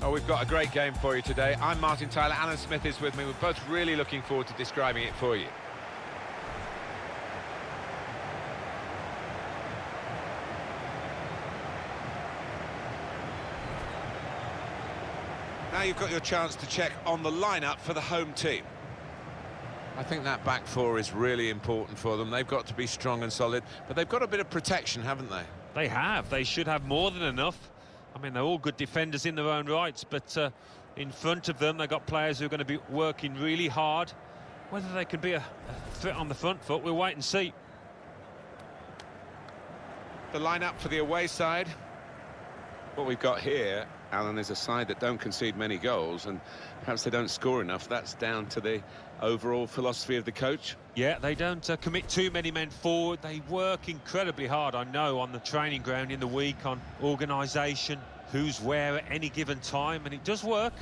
Oh, we've got a great game for you today. I'm Martin Tyler, Alan Smith is with me. We're both really looking forward to describing it for you. Now you've got your chance to check on the lineup for the home team. I think that back four is really important for them. They've got to be strong and solid, but they've got a bit of protection, haven't they? They have. They should have more than enough. I mean, they're all good defenders in their own rights, but in front of them, they've got players who are going to be working really hard. Whether they can be a threat on the front foot, we'll wait and see. The lineup for the away side. What we've got here, Alan, is a side that don't concede many goals, and perhaps they don't score enough. That's down to the overall philosophy of the coach. Yeah, they don't commit too many men forward. They work incredibly hard, I know, on the training ground in the week, on organisation, who's where at any given time, and it does work.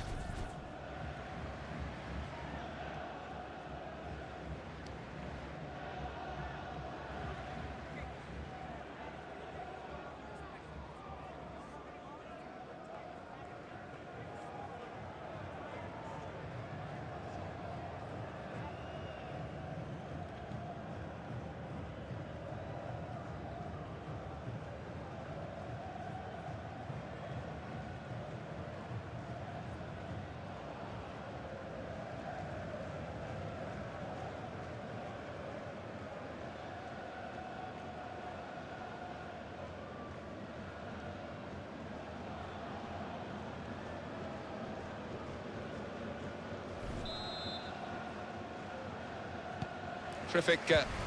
Terrific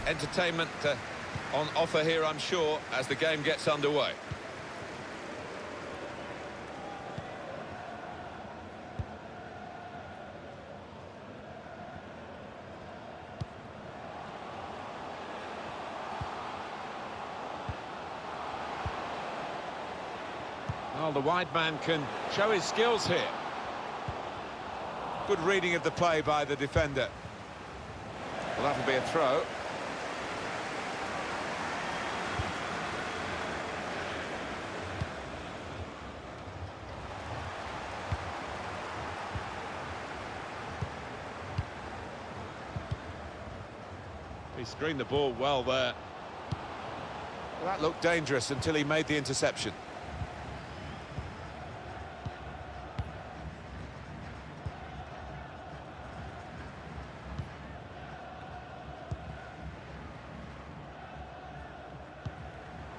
entertainment on offer here, I'm sure, as the game gets underway. Well, the wide man can show his skills here. Good reading of the play by the defender. Well, that'll be a throw. He screened the ball well there. Well, that looked dangerous until he made the interception.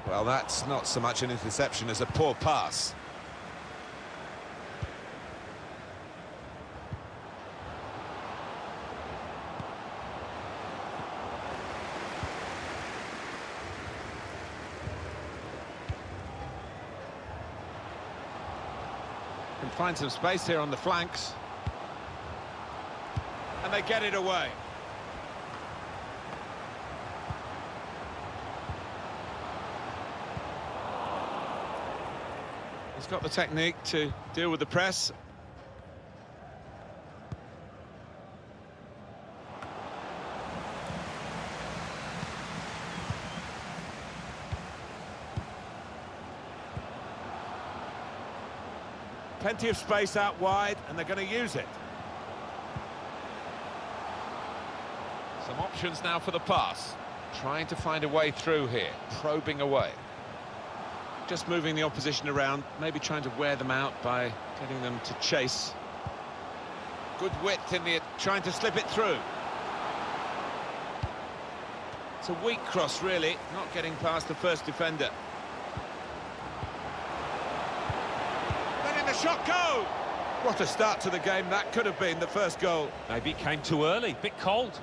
Well, that's not so much an interception as a poor pass. Can find some space here on the flanks. And they get it away. He's got the technique to deal with the press. Plenty of space out wide, and they're going to use it. Some options now for the pass. Trying to find a way through here, probing away. Just moving the opposition around, maybe trying to wear them out by getting them to chase. Good width in the trying to slip it through. It's a weak cross, really, not getting past the first defender. Letting the shot go! What a start to the game that could have been the first goal. Maybe it came too early, a bit cold.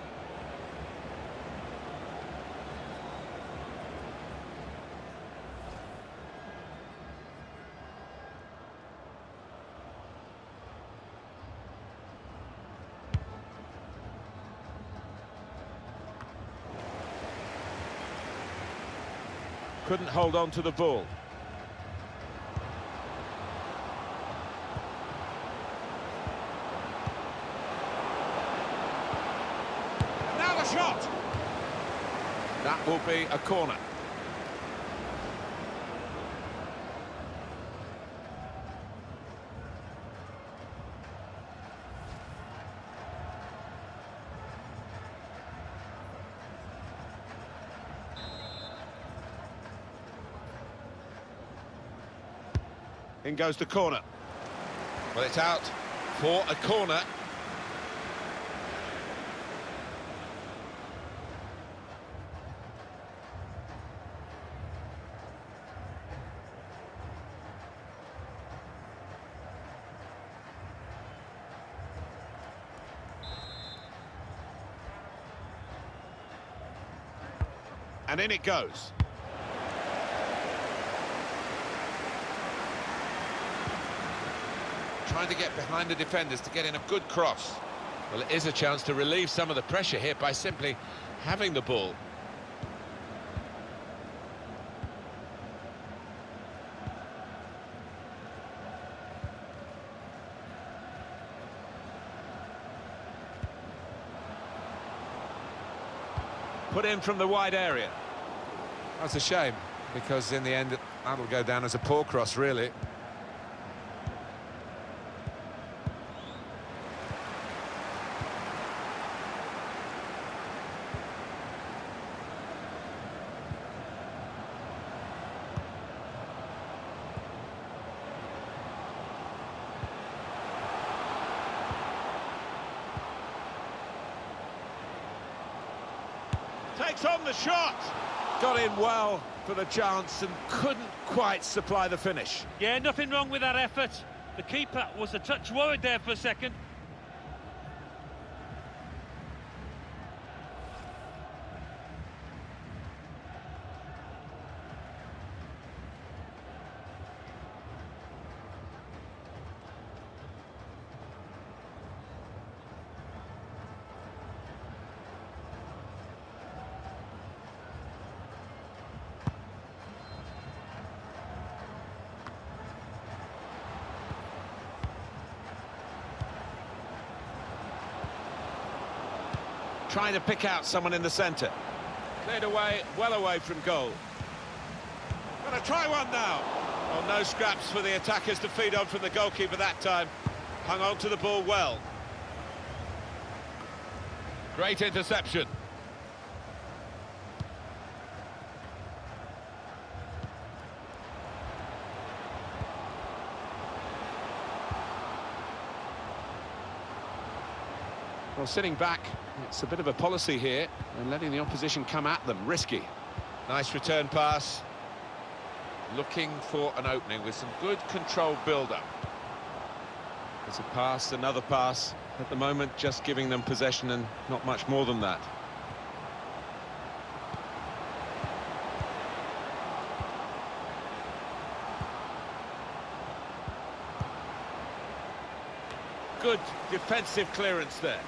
Couldn't hold on to the ball. And now the shot! will be a corner. In goes the corner. Well, it's out for a corner. And in it goes. Trying to get behind the defenders to get in a good cross. Well, it is a chance to relieve some of the pressure here by simply having the ball. Put in from the wide area. That's a shame, because in the end, that'll go down as a poor cross, really. Takes on the shot. Got in well for the chance and couldn't quite supply the finish. Yeah, nothing wrong with that effort. The keeper was a touch worried there for a second. Trying to pick out someone in the centre. Cleared away, well away from goal. Gonna try one now. Well, no scraps for the attackers to feed on from the goalkeeper that time. Hung on to the ball well. Great interception. Well, sitting back, it's a bit of a policy here, and letting the opposition come at them, risky. Nice return pass. Looking for an opening with some good controlled build-up. It's a pass, another pass. At the moment, just giving them possession and not much more than that. Good defensive clearance there.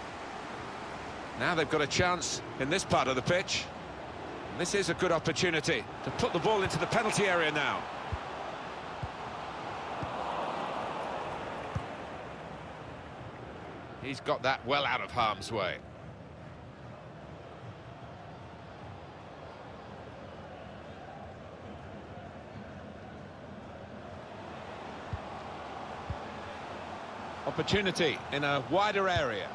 Now they've got a chance in this part of the pitch. This is a good opportunity to put the ball into the penalty area now. He's got that well out of harm's way. Opportunity in a wider area.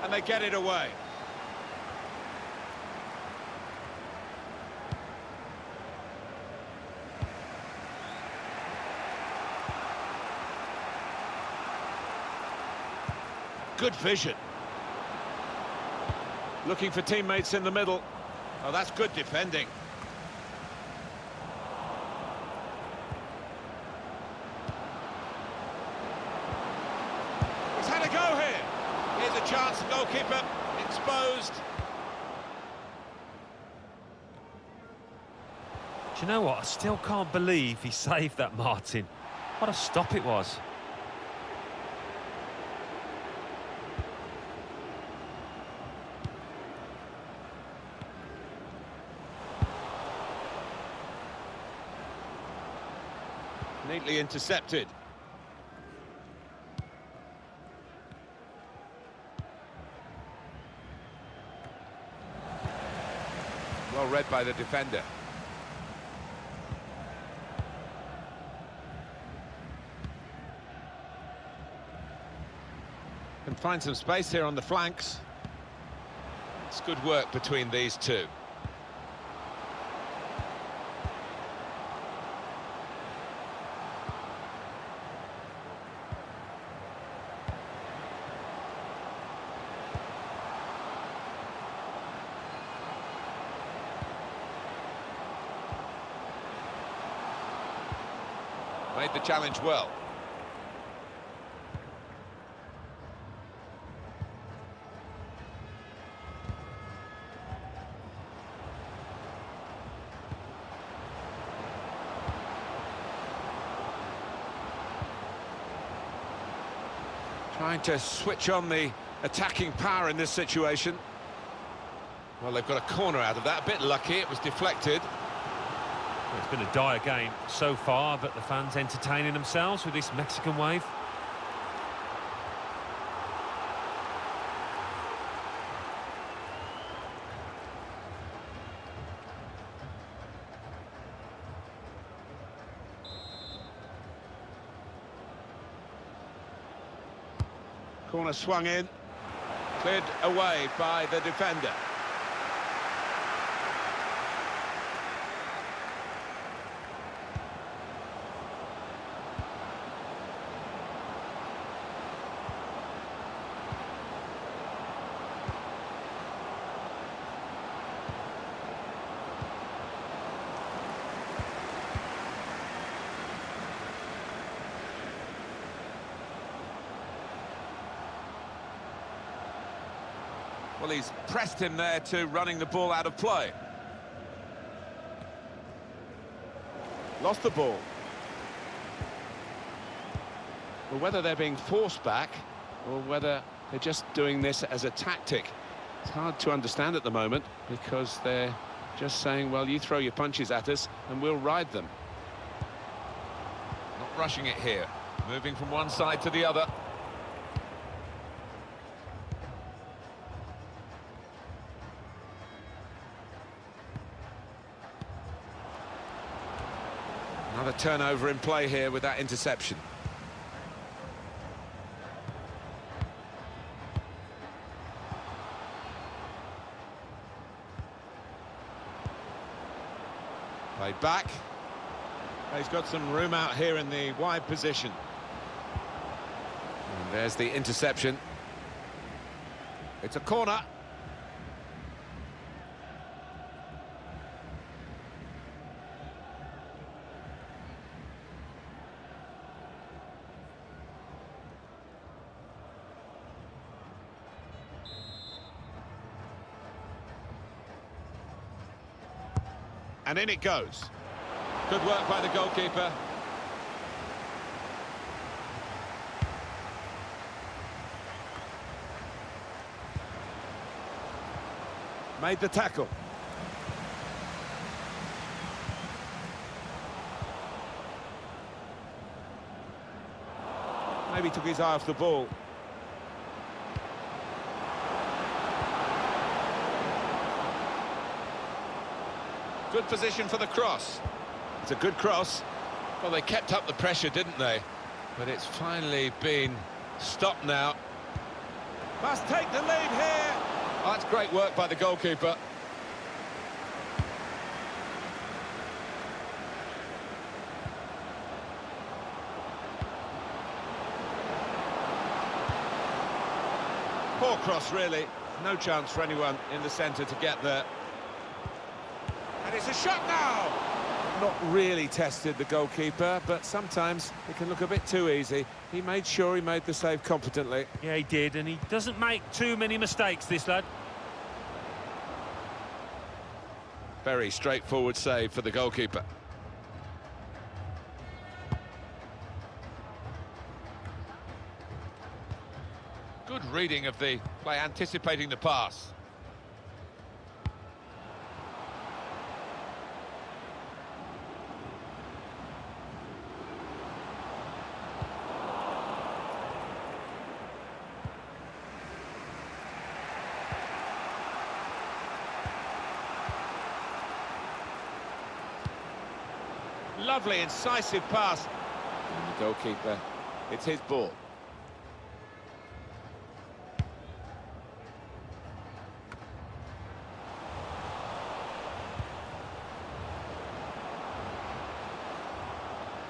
And they get it away. Good vision. Looking for teammates in the middle. Oh, that's good defending. He's had a go here. Here's a chance, goalkeeper exposed. Do you know what? I still can't believe he saved that, Martin. What a stop it was. Neatly intercepted. read by the defender. Can find some space here on the flanks. It's good work between these two. Made the challenge well. Trying to switch on the attacking power in this situation. Well, they've got a corner out of that. A bit lucky, it was deflected. It's been a dire game so far, but the fans entertaining themselves with this Mexican wave. Corner swung in, cleared away by the defender. Well, he's pressed him there to running the ball out of play. Lost the ball. Well, whether they're being forced back or whether they're just doing this as a tactic, it's hard to understand at the moment, because they're just saying, well, you throw your punches at us and we'll ride them. Not rushing it here, moving from one side to the other. Another turnover in play here with that interception. Played back. He's got some room out here in the wide position. And there's the interception. It's a corner. And in it goes. Good work by the goalkeeper. Made the tackle. Maybe took his eye off the ball. Good position for the cross. It's a good cross. Well, they kept up the pressure, didn't they? But it's finally been stopped now. Must take the lead here. Oh, that's great work by the goalkeeper. Poor cross, really. No chance for anyone in the centre to get there. And it's a shot now! Not really tested the goalkeeper, but sometimes it can look a bit too easy. He made sure he made the save competently. Yeah, he did, and he doesn't make too many mistakes, this lad. Very straightforward save for the goalkeeper. Good reading of the play, anticipating the pass. Lovely, incisive pass. And the goalkeeper, it's his ball.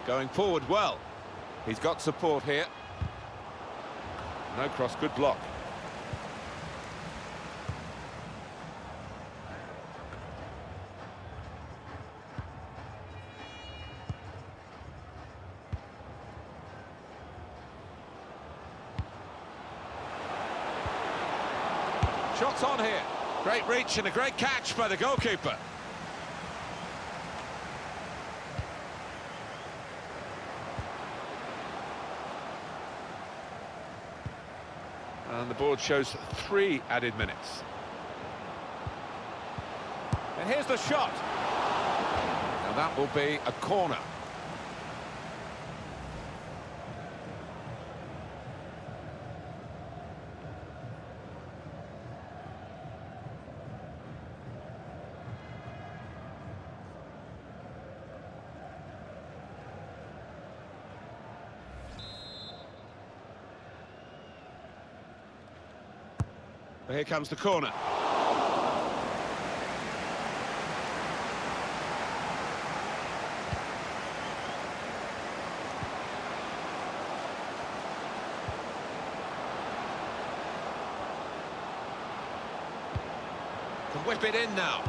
Going forward well. He's got support here. No cross, good block. Shots on here. Great reach and a great catch by the goalkeeper. And the board shows 3 added minutes. And here's the shot. Now that will be a corner. Here comes the corner. Can whip it in now.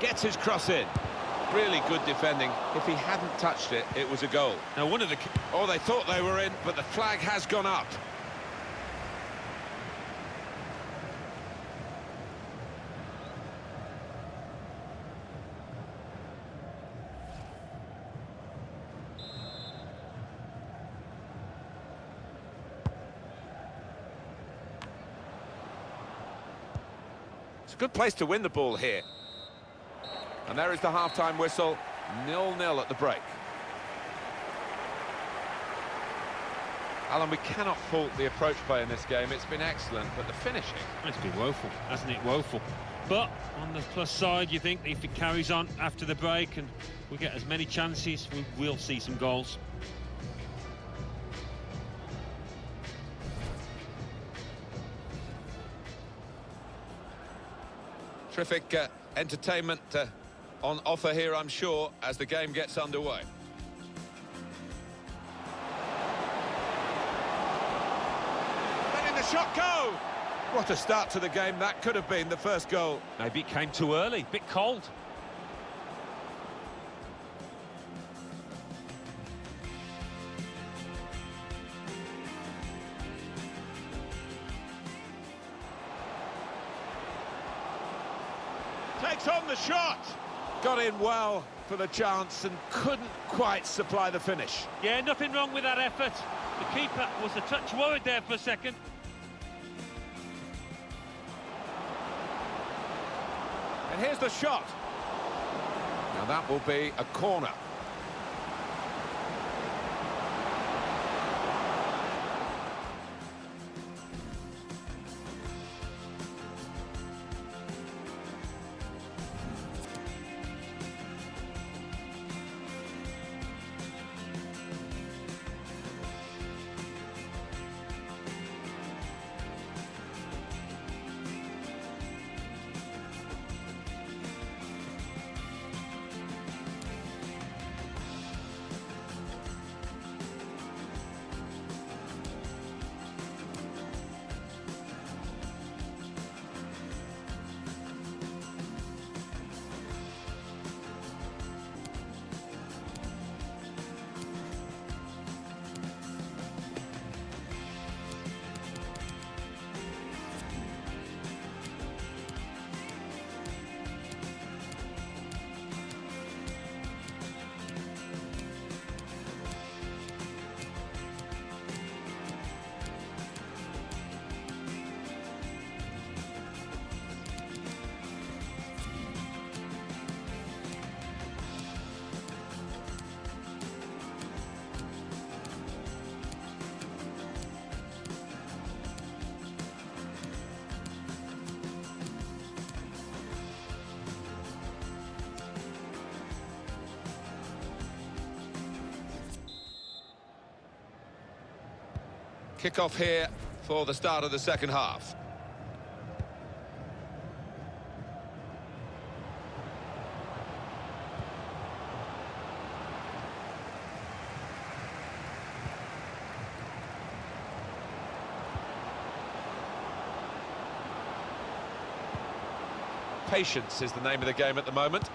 Gets his cross in. Really good defending. If he hadn't touched it, it was a goal. Now one of the... Oh, they thought they were in, but the flag has gone up. It's a good place to win the ball here. And there is the half-time whistle, 0-0 at the break. Alan, we cannot fault the approach play in this game. It's been excellent, but the finishing... It's been woeful, hasn't it? Woeful. But on the plus side, you think if it carries on after the break and we get as many chances, we will see some goals. Terrific entertainment on offer here, I'm sure, as the game gets underway. Letting the shot go! What a start to the game that could have been, the first goal. Maybe it came too early, bit cold. Takes on the shot. Got in well for the chance and couldn't quite supply the finish. Yeah, nothing wrong with that effort. The keeper was a touch worried there for a second. And here's the shot. Now that will be a corner. Kick-off here for the start of the second half. Patience is the name of the game at the moment.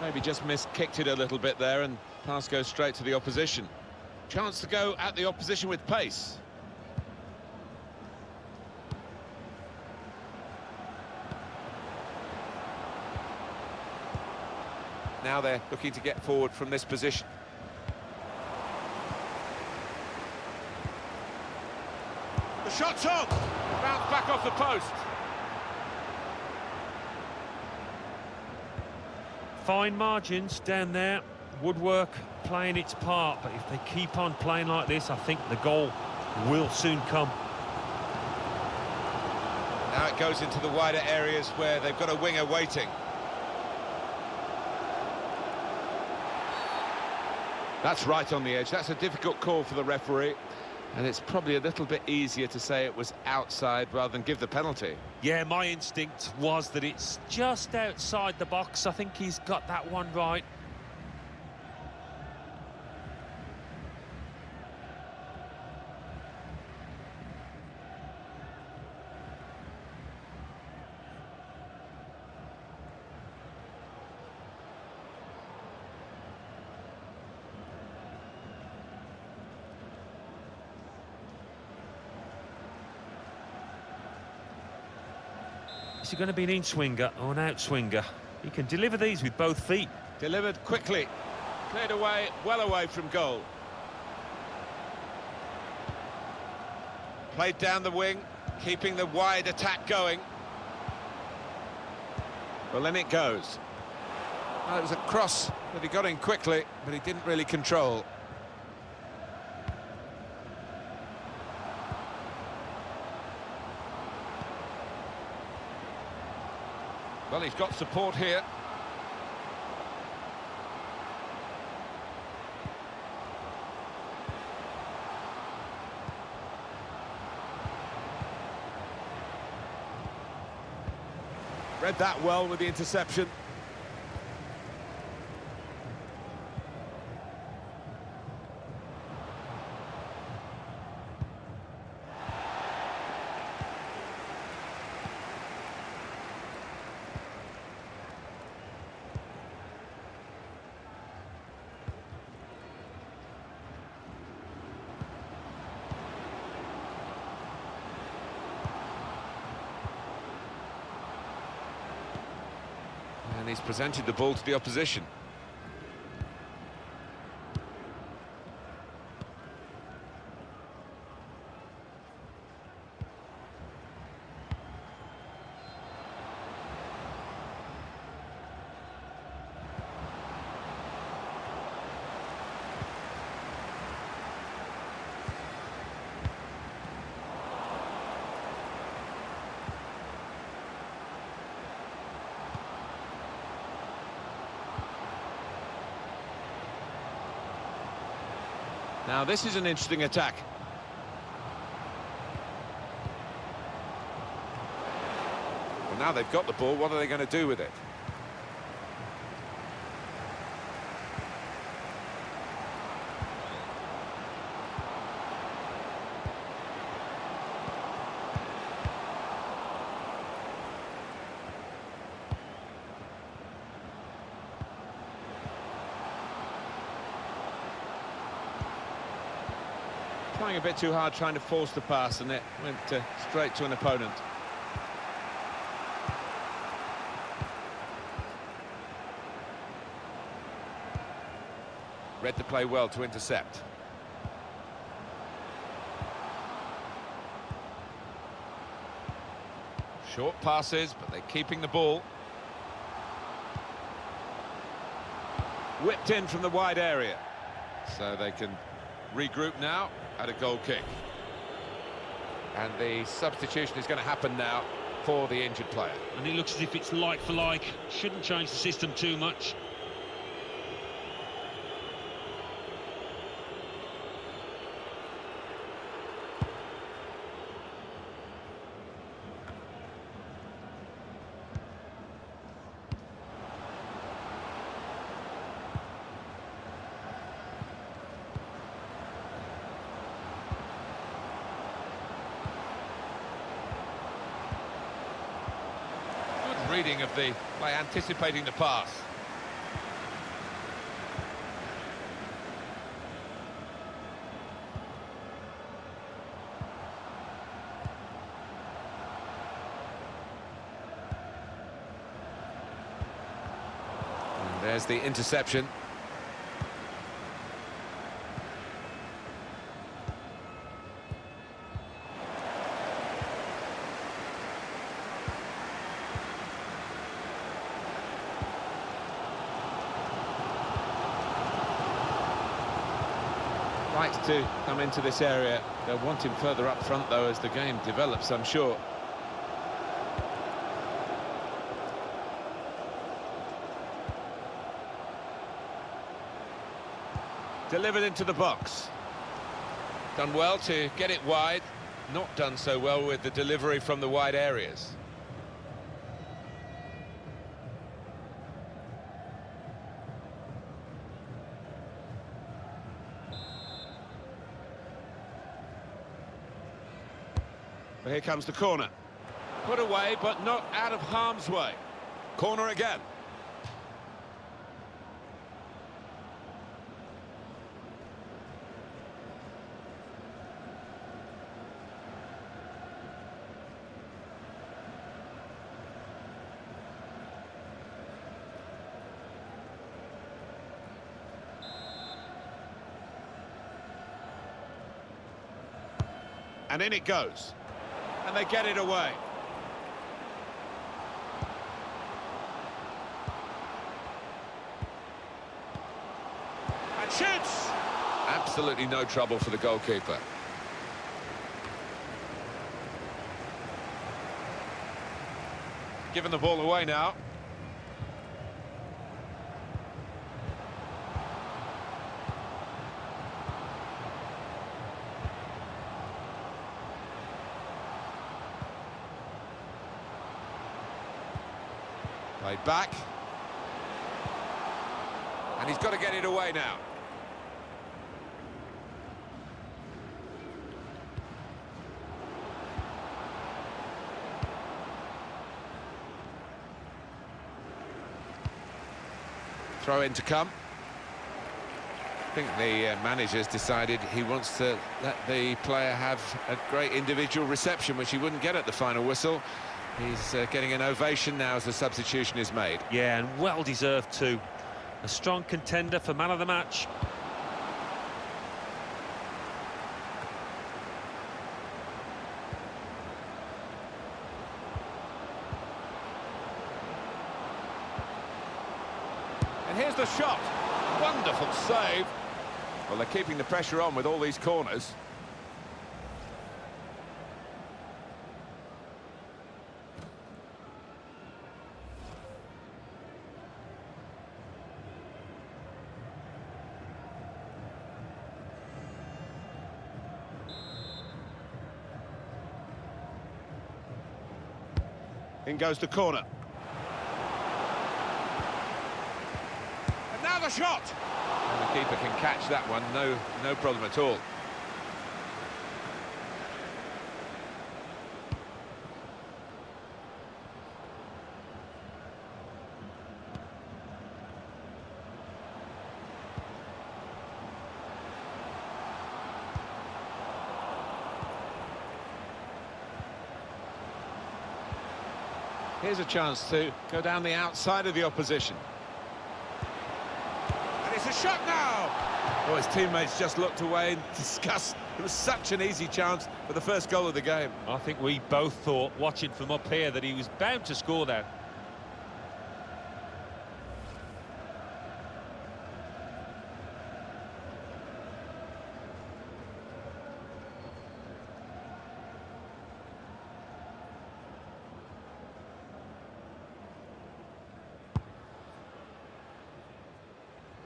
Maybe just kicked it a little bit there, and pass goes straight to the opposition. Chance to go at the opposition with pace. Now they're looking to get forward from this position. The shot's on! Bounce back off the post. Fine margins down there. Woodwork playing its part, but if they keep on playing like this, I think the goal will soon come. Now it goes into the wider areas where they've got a winger waiting. That's right on the edge. That's a difficult call for the referee, and it's probably a little bit easier to say it was outside rather than give the penalty. Yeah, my instinct was that it's just outside the box. I think he's got that one right. Is he going to be an in-swinger or an out-swinger? He can deliver these with both feet. Delivered quickly. Cleared away, well away from goal. Played down the wing, keeping the wide attack going. Well, in it goes. Well, it was a cross that he got in quickly, but he didn't really control. Well, he's got support here. Read that well with the interception. And he's presented the ball to the opposition. Now this is an interesting attack. Well, now they've got the ball, what are they going to do with it? Trying a bit too hard, trying to force the pass, and it went straight to an opponent. Read the play well to intercept. Short passes, but they're keeping the ball. Whipped in from the wide area. So they can regroup now at a goal kick. And the substitution is going to happen now for the injured player. And it looks as if it's like for like. Shouldn't change the system too much. reading of the play, anticipating the pass. And there's the interception. Likes to come into this area. They'll want him further up front, though, as the game develops, I'm sure. Delivered into the box. Done well to get it wide. Not done so well with the delivery from the wide areas. Well, here comes the corner. Put away, but not out of harm's way. Corner again. And in it goes. And they get it away. And shoots! Absolutely no trouble for the goalkeeper. Giving the ball away now. Played back. And he's got to get it away now. Throw in to come. I think the manager's decided he wants to let the player have a great individual reception, which he wouldn't get at the final whistle. He's getting an ovation now as the substitution is made. Yeah, and well deserved too. A strong contender for man of the match. And here's the shot. Wonderful save. Well, they're keeping the pressure on with all these corners. In goes the corner. And now the shot! And the keeper can catch that one, no problem at all. Here's a chance to go down the outside of the opposition. And it's a shot now! Well, his teammates just looked away in disgust. It was such an easy chance for the first goal of the game. I think we both thought, watching from up here, that he was bound to score there.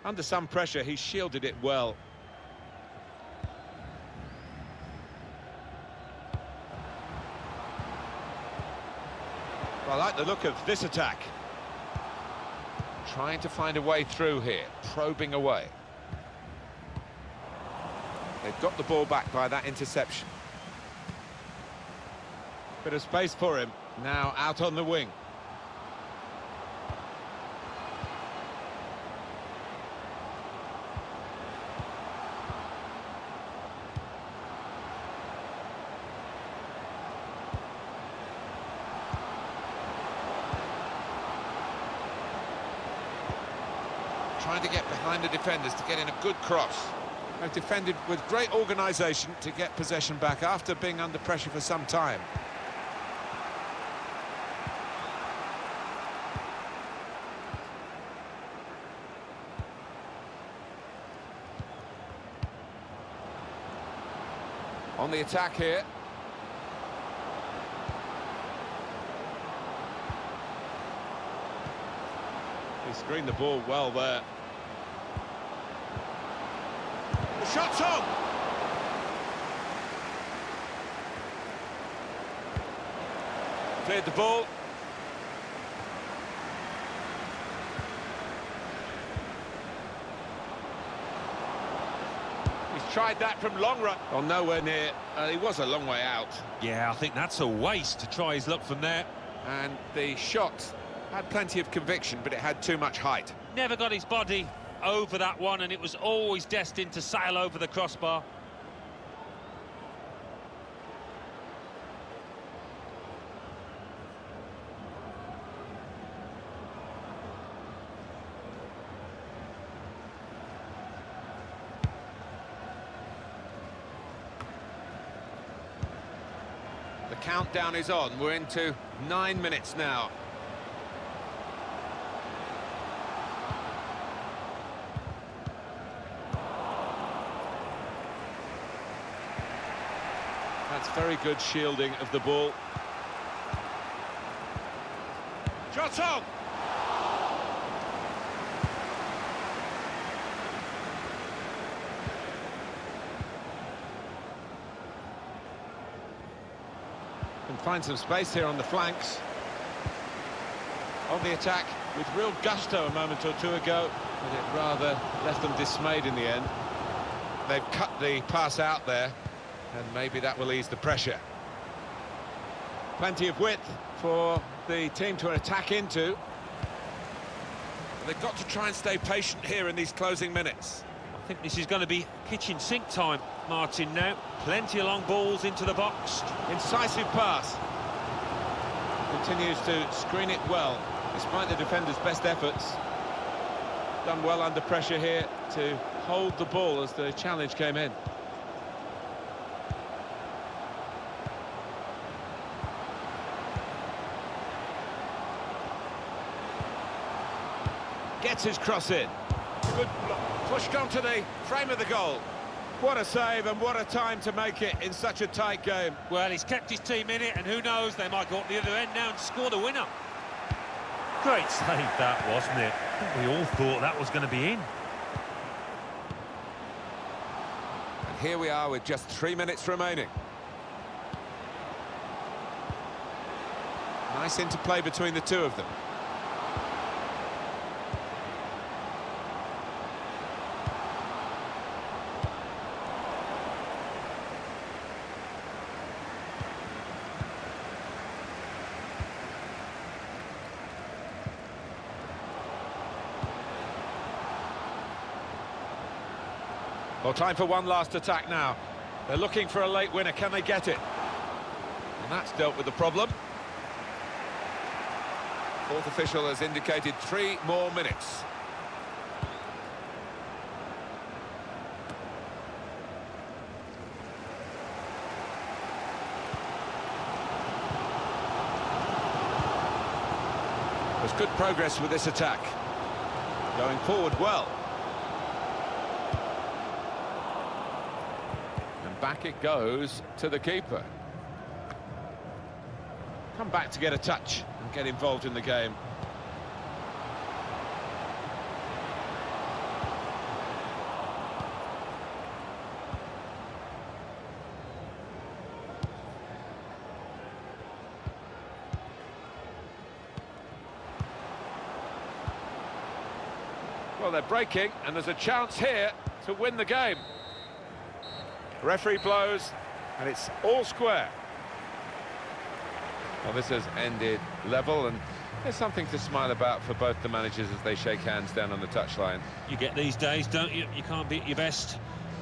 Under some pressure, he shielded it well. Well, I like the look of this attack. Trying to find a way through here, probing away. They've got the ball back by that interception. Bit of space for him, now out on the wing. trying to get behind the defenders to get in a good cross. They've defended with great organisation to get possession back after being under pressure for some time. On the attack here. He screened the ball well there. The shot's on! Cleared the ball. He's tried that from long run. Oh, nowhere near. He was a long way out. Yeah, I think that's a waste to try his luck from there. And the shot had plenty of conviction, but it had too much height. Never got his body over that one, and it was always destined to sail over the crossbar. The countdown is on. We're into 9 minutes now. That's very good shielding of the ball. Shot on! Can find some space here on the flanks. On the attack with real gusto a moment or two ago, but it rather left them dismayed in the end. They've cut the pass out there, and maybe that will ease the pressure. Plenty of width for the team to attack into. They've got to try and stay patient here in these closing minutes. I think this is going to be kitchen sink time, Martin, now. Plenty of long balls into the box. Incisive pass. Continues to screen it well, despite the defender's best efforts. Done well under pressure here to hold the ball as the challenge came in. Gets his cross in. Good block. Pushed onto the frame of the goal. What a save and what a time to make it in such a tight game. Well, he's kept his team in it, and who knows, they might go up the other end now and score the winner. Great save that, wasn't it? I think we all thought that was going to be in. And here we are with just 3 minutes remaining. Nice interplay between the two of them. Well, time for one last attack now. They're looking for a late winner. Can they get it? And that's dealt with the problem. Fourth official has indicated 3 more minutes. There's good progress with this attack. Going forward well. Back it goes to the keeper. Come back to get a touch and get involved in the game. Well, they're breaking, and there's a chance here to win the game. Referee blows, and it's all square. Well, this has ended level, and there's something to smile about for both the managers as they shake hands down on the touchline. You get these days, don't you? You can't be at your best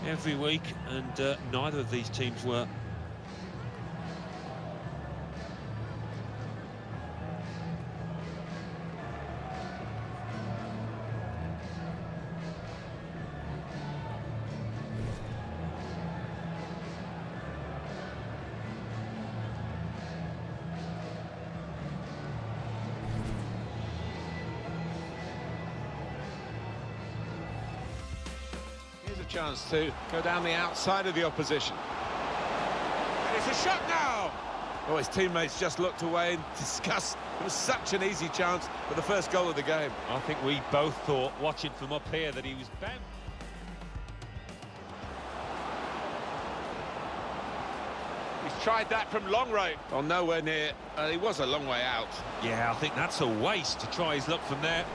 every week, and neither of these teams were. chance to go down the outside of the opposition. And it's a shot now! Oh, his teammates just looked away in disgust. It was such an easy chance for the first goal of the game. I think we both thought, watching from up here, that he was bound. He's tried that from long range. Well, nowhere near. He was a long way out. Yeah, I think that's a waste to try his luck from there.